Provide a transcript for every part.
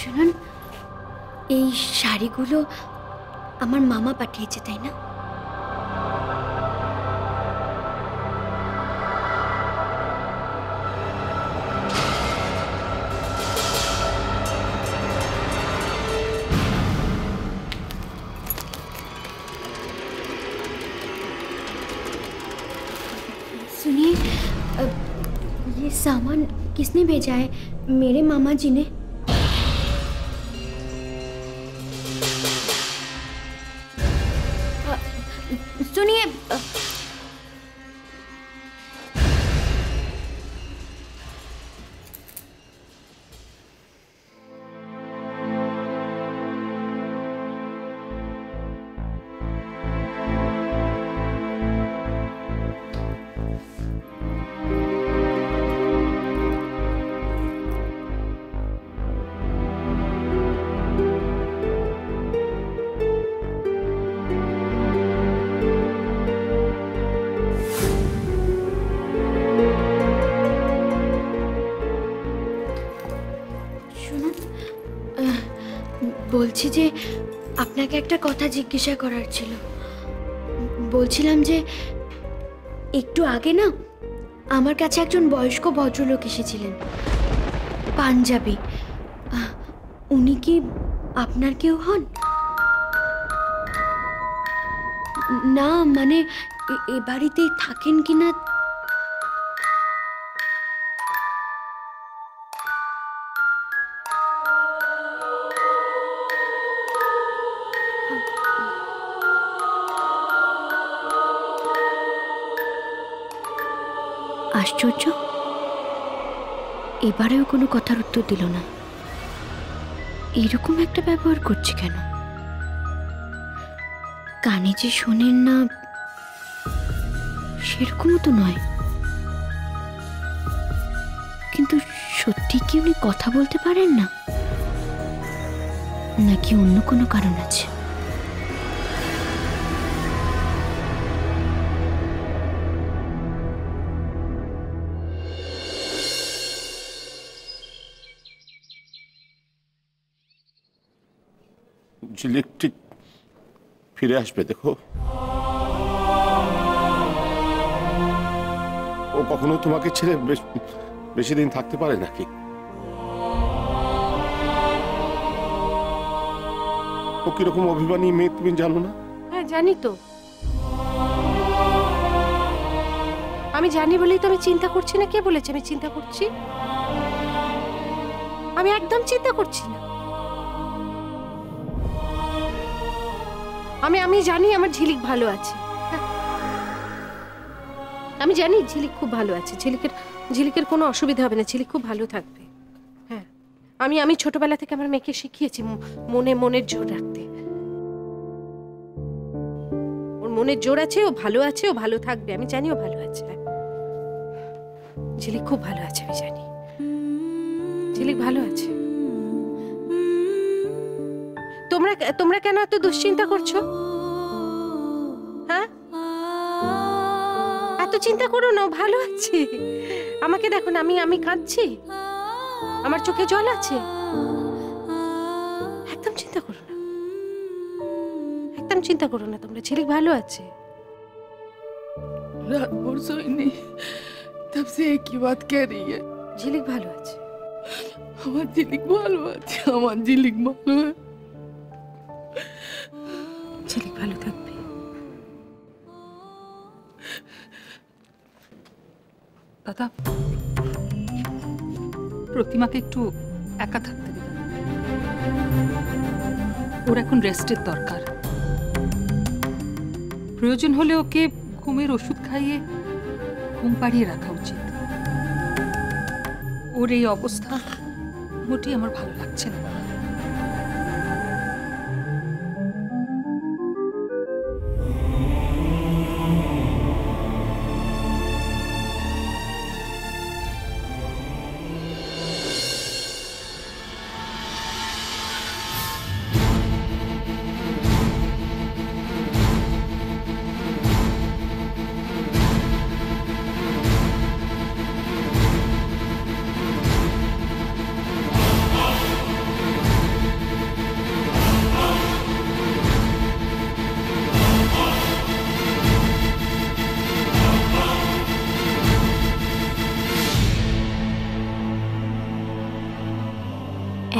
শুনুন, এই শাড়িগুলো আমার মামা পাঠিয়েছে, তাই না? सुनिए, ये सामान किसने भेजा है? मेरे मामा जी ने। सुनिए, বলছি যে আপনাকে একটা কথা জিজ্ঞাসা করার ছিল। বলছিলাম যে একটু আগে না আমার কাছে একজন বয়স্ক ভদ্রলোক এসেছিলেন, পাঞ্জাবি। উনি কি আপনার কেউ হন? না মানে এ বাড়িতেই থাকেন কিনা। আশ্চর্য, এবারেও কোনো কথার উত্তর দিল না। এরকম একটা ব্যবহার করছে কেন? কানে যে শোনেন না সেরকমও তো নয়, কিন্তু সত্যি কি উনি কথা বলতে পারেন না, নাকি অন্য কোনো কারণ আছে? ঝিলিক ঠিক ফিরে আসবে, দেখো। ও কখনো তোমাকে ছেড়ে বেশি দিন থাকতে পারে নাকি? ও কিরকম অভিমানী মেয়ে তুমি জানো না? হ্যাঁ জানি তো, আমি জানি বলেই তো আমি চিন্তা করছি না। কে বলেছে আমি চিন্তা করছি? আমি একদম চিন্তা করছি না। আমি জানি আমার ঝিলিক ভালো আছে। আমি জানি ঝিলিক খুব ভালো আছে। ঝিলিকের কোনো অসুবিধা হবে না, ঝিলিক খুব ভালো থাকবে। হ্যাঁ, আমি ছোটবেলা থেকে আমার মেয়েকে শিখিয়েছি মনের জোর রাখতে। ওর মনের জোর আছে, ও ভালো আছে, ও ভালো থাকবে। আমি জানি ও ভালো আছে। ঝিলিক খুব ভালো আছে, আমি জানি ঝিলিক ভালো আছে। তোমরা কেন এত দুশ্চিন্তা করছো? হ্যাঁ, এত চিন্তা করো না, ভালো আছে। আমাকে দেখো না, আমি কাঁদছি, আমার চোখে জল আছে। একদম চিন্তা করো না, একদম চিন্তা করো না তোমরা। ঝিলিক ভালো আছে। रात भर सोई नहीं, तब से एक ही बात कह रही है, ঝিলিক ভালো আছে। আমার ঝিলিক ভালো আছে, আমার ঝিলিক ভালো আছে। ঝিলিক ভালো থাকবে। দাদা, প্রতিমাকে একটু একা থাকতে দেবেন। ওর এখন রেস্টের দরকার। প্রয়োজন হলে ওকে ঘুমের ওষুধ খাইয়ে ঘুম পাড়িয়ে রাখা উচিত। ওর এই অবস্থা মোটেই আমার ভালো লাগছে না।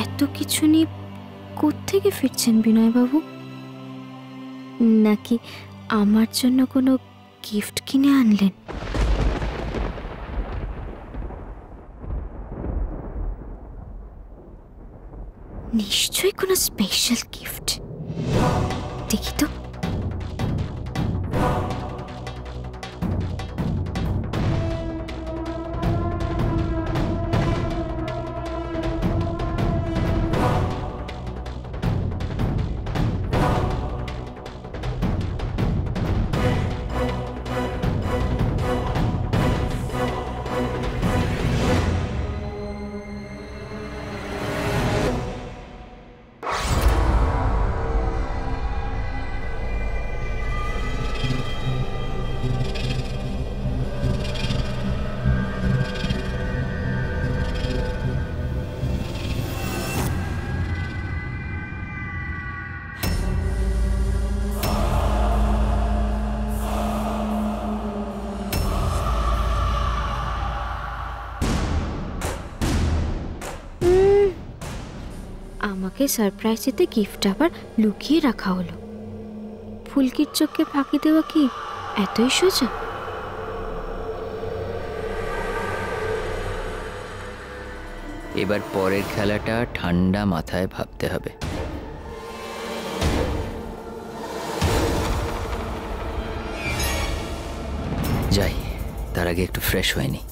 এত কিছু নিয়ে কোত্থেকে ফিরছেন বিনয়বাবু? নাকি আমার জন্য কোনো গিফট কিনে আনলেন? নিশ্চয়ই কোনো স্পেশাল গিফট। দেখি তো। আমাকে সারপ্রাইজ দিতে গিফট আবার লুকিয়ে রাখা হলো। ফুলকির চোখকে ফাঁকি দেওয়া কি এতই সোজা? এবার পরের খেলাটা ঠান্ডা মাথায় ভাবতে হবে। যাই, তার আগে একটু ফ্রেশ হয়নি।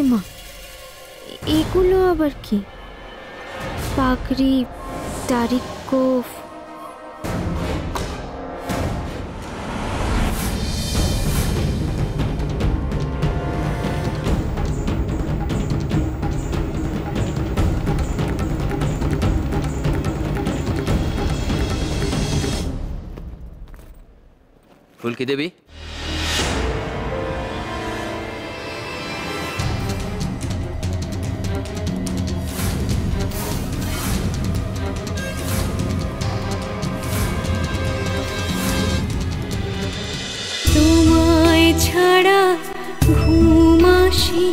এমা, এগুলো আবার কি? পাগড়ি, তারিখ, কোফ। ফুলকি দেবী, তোমায় ছাড়া ঘুম আসে